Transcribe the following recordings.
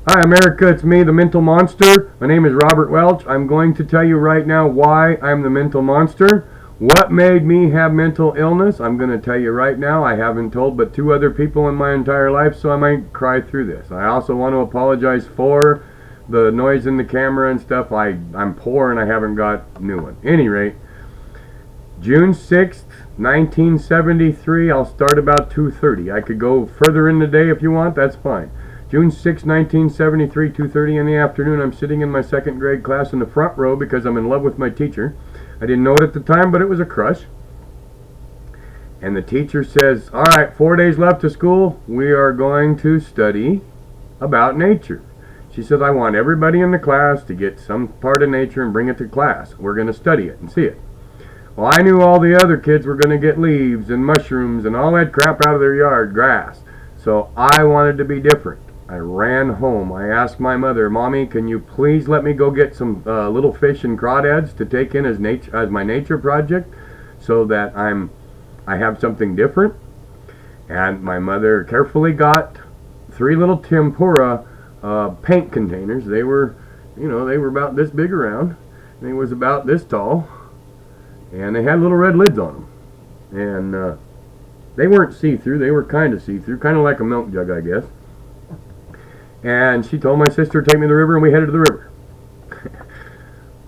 Hi, America. It's me, the Mental Monster. My name is Robert Welch. I'm going to tell you right now why I'm the Mental Monster. What made me have mental illness? I'm going to tell you right now. I haven't told but 2 other people in my entire life, so I might cry through this. I also want to apologize for the noise in the camera and stuff. I'm poor and I haven't got new one. Any rate, June 6th, 1973. I'll start about 2:30. I could go further in the day if you want. That's fine. June 6, 1973, 2:30 in the afternoon. I'm sitting in my 2nd grade class in the front row because I'm in love with my teacher. I didn't know it at the time, but it was a crush. And the teacher says, all right, 4 days left to school. We are going to study about nature. She says, I want everybody in the class to get some part of nature and bring it to class. We're going to study it and see it. Well, I knew all the other kids were going to get leaves and mushrooms and all that crap out of their yard, grass. So I wanted to be different. I ran home. I asked my mother, Mommy, can you please let me go get some little fish and crawdads to take in as my nature project so that I have something different? And my mother carefully got 3 little tempura paint containers. They were about this big around. They was about this tall. And they had little red lids on them. And they weren't see-through. They were kind of see-through, kind of like a milk jug, I guess. And she told my sister to take me to the river, and we headed to the river.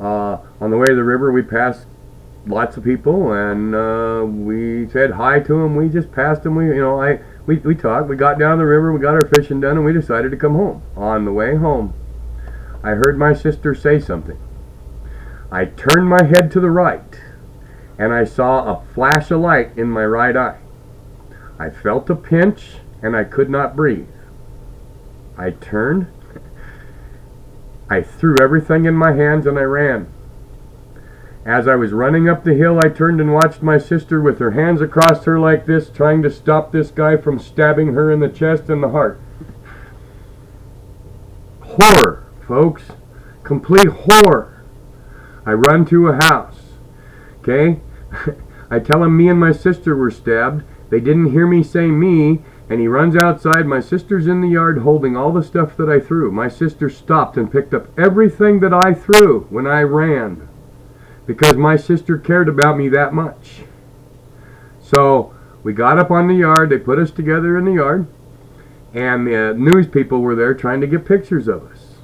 On the way to the river, we passed lots of people, and we said hi to them. We just passed them. We talked. We got down the river. We got our fishing done, and we decided to come home. On the way home, I heard my sister say something. I turned my head to the right, and I saw a flash of light in my right eye. I felt a pinch, and I could not breathe. I turned, I threw everything in my hands, and I ran. As I was running up the hill, I turned and watched my sister with her hands across her like this, trying to stop this guy from stabbing her in the chest and the heart. Horror, folks. Complete horror. I run to a house. Okay? I tell him me and my sister were stabbed. They didn't hear me say me. And he runs outside. My sister's in the yard holding all the stuff that I threw. My sister stopped and picked up everything that I threw when I ran, because my sister cared about me that much. So we got up on the yard. They put us together in the yard, and the news people were there trying to get pictures of us.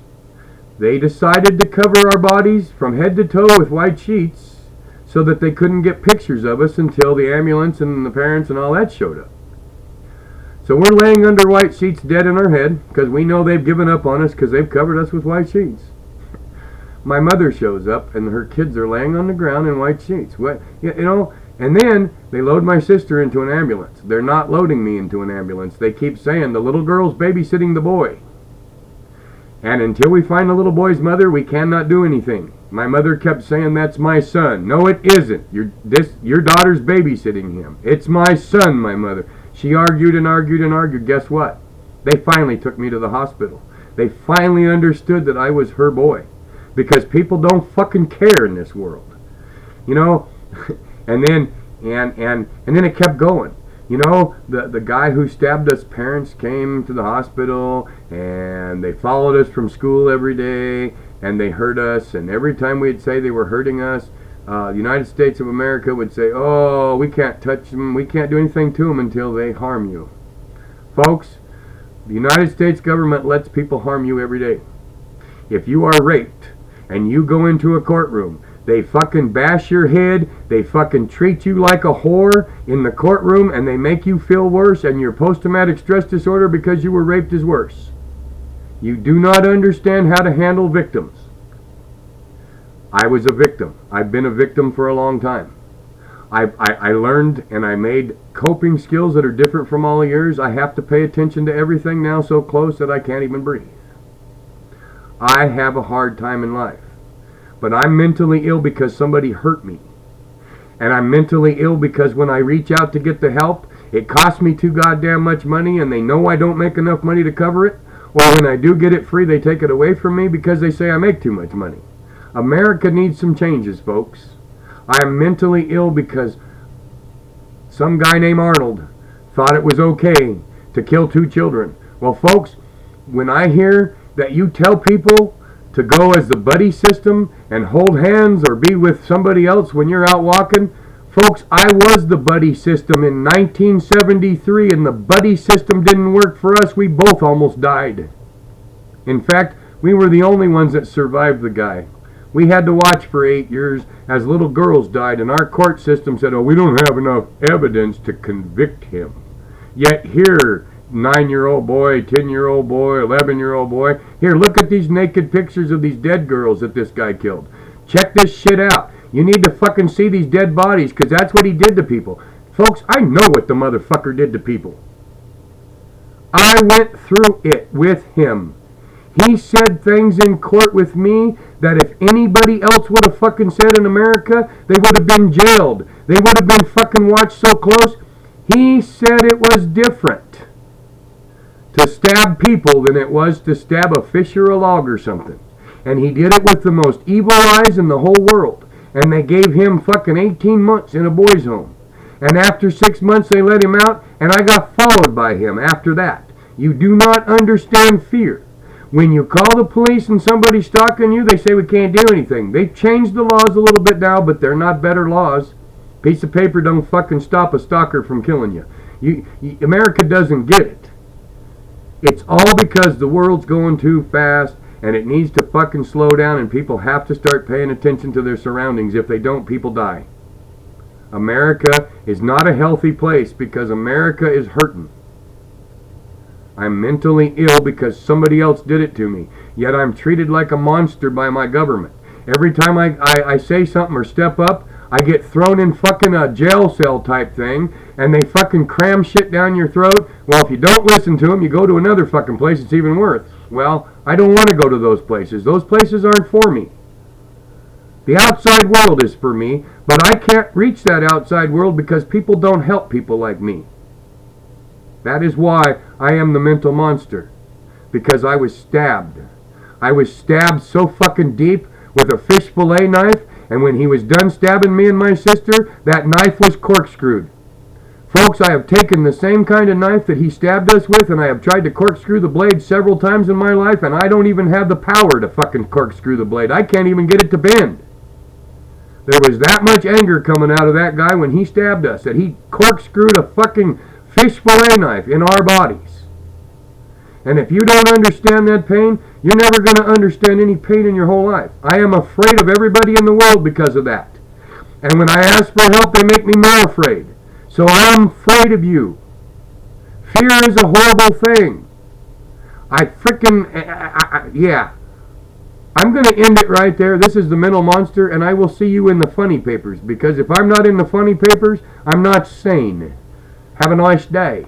They decided to cover our bodies from head to toe with white sheets so that they couldn't get pictures of us until the ambulance and the parents and all that showed up. So we're laying under white sheets dead in our head because we know they've given up on us because they've covered us with white sheets. My mother shows up and her kids are laying on the ground in white sheets. And then they load my sister into an ambulance. They're not loading me into an ambulance. They keep saying the little girl's babysitting the boy. And until we find the little boy's mother, we cannot do anything. My mother kept saying, that's my son. No, it isn't. Your daughter's babysitting him. It's my son, my mother. She argued and argued and argued. Guess what? They finally took me to the hospital. They finally understood that I was her boy. Because people don't fucking care in this world. And then it kept going. The guy who stabbed us parents came to the hospital, and they followed us from school every day, and they hurt us, and every time we'd say they were hurting us, the United States of America would say, oh, we can't touch them, we can't do anything to them until they harm you. Folks, the United States government lets people harm you every day. If you are raped and you go into a courtroom, they fucking bash your head, they fucking treat you like a whore in the courtroom, and they make you feel worse, and your post-traumatic stress disorder because you were raped is worse. You do not understand how to handle victims. I was a victim. I've been a victim for a long time. I learned and I made coping skills that are different from all of yours. I have to pay attention to everything now so close that I can't even breathe. I have a hard time in life. But I'm mentally ill because somebody hurt me. And I'm mentally ill because when I reach out to get the help, it costs me too goddamn much money, and they know I don't make enough money to cover it. Or when I do get it free, they take it away from me because they say I make too much money. America needs some changes, folks. I am mentally ill because some guy named Arnold thought it was okay to kill 2 children. Well, folks, when I hear that you tell people to go as the buddy system and hold hands or be with somebody else when you're out walking. Folks, I was the buddy system in 1973, and the buddy system didn't work for us. We both almost died. In fact, we were the only ones that survived the guy. We had to watch for 8 years as little girls died, and our court system said, oh, we don't have enough evidence to convict him. Yet here, 9-year-old boy, 10-year-old boy, 11-year-old boy, here, look at these naked pictures of these dead girls that this guy killed. Check this shit out. You need to fucking see these dead bodies, because that's what he did to people. Folks, I know what the motherfucker did to people. I went through it with him. He said things in court with me that if anybody else would have fucking said in America, they would have been jailed. They would have been fucking watched so close. He said it was different to stab people than it was to stab a fish or a log or something. And he did it with the most evil eyes in the whole world. And they gave him fucking 18 months in a boys' home. And after 6 months they let him out, and I got followed by him after that. You do not understand fear. When you call the police and somebody's stalking you, they say we can't do anything. They've changed the laws a little bit now, but they're not better laws. Piece of paper don't fucking stop a stalker from killing you. America doesn't get it. It's all because the world's going too fast, and it needs to fucking slow down, and people have to start paying attention to their surroundings. If they don't, people die. America is not a healthy place because America is hurting. I'm mentally ill because somebody else did it to me, yet I'm treated like a monster by my government. Every time I say something or step up, I get thrown in fucking a jail cell type thing, and they fucking cram shit down your throat. Well, if you don't listen to them, you go to another fucking place, it's even worse. Well, I don't want to go to those places. Those places aren't for me. The outside world is for me, but I can't reach that outside world because people don't help people like me. That is why I am the mental monster. Because I was stabbed. I was stabbed so fucking deep with a fish fillet knife, and when he was done stabbing me and my sister, that knife was corkscrewed. Folks, I have taken the same kind of knife that he stabbed us with, and I have tried to corkscrew the blade several times in my life, and I don't even have the power to fucking corkscrew the blade. I can't even get it to bend. There was that much anger coming out of that guy when he stabbed us, that he corkscrewed a fucking fish fillet knife in our bodies. And if you don't understand that pain, you're never going to understand any pain in your whole life. I am afraid of everybody in the world because of that. And when I ask for help, they make me more afraid. So I'm afraid of you. Fear is a horrible thing. Yeah. I'm going to end it right there. This is the Mental Monster, and I will see you in the funny papers. Because if I'm not in the funny papers, I'm not sane. Have a nice day.